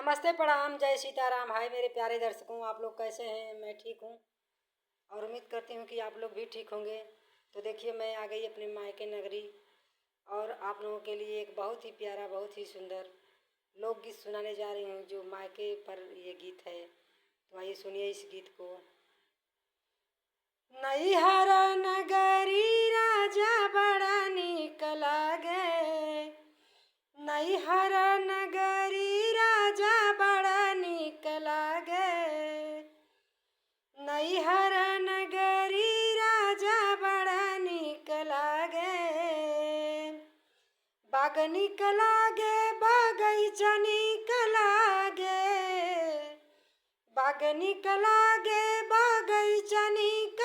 नमस्ते, प्रणाम, जय सीताराम। हाय मेरे प्यारे दर्शकों, आप लोग कैसे हैं? मैं ठीक हूँ और उम्मीद करती हूँ कि आप लोग भी ठीक होंगे। तो देखिए, मैं आ गई अपने मायके नगरी और आप लोगों के लिए एक बहुत ही प्यारा, बहुत ही सुंदर लोकगीत सुनाने जा रही हूँ, जो मायके पर ये गीत है। तो आइए सुनिए इस गीत को। नैहर नगरी राजा बड़ा नीक लागे, नैहर नगरी राजा बड़ा नीक लागे, नैहर नगरी राजा बड़ा नीक लागे। बाग नीक लागे, बगैचा नीक लागे, बाग नीक लागे, बगैचा नीक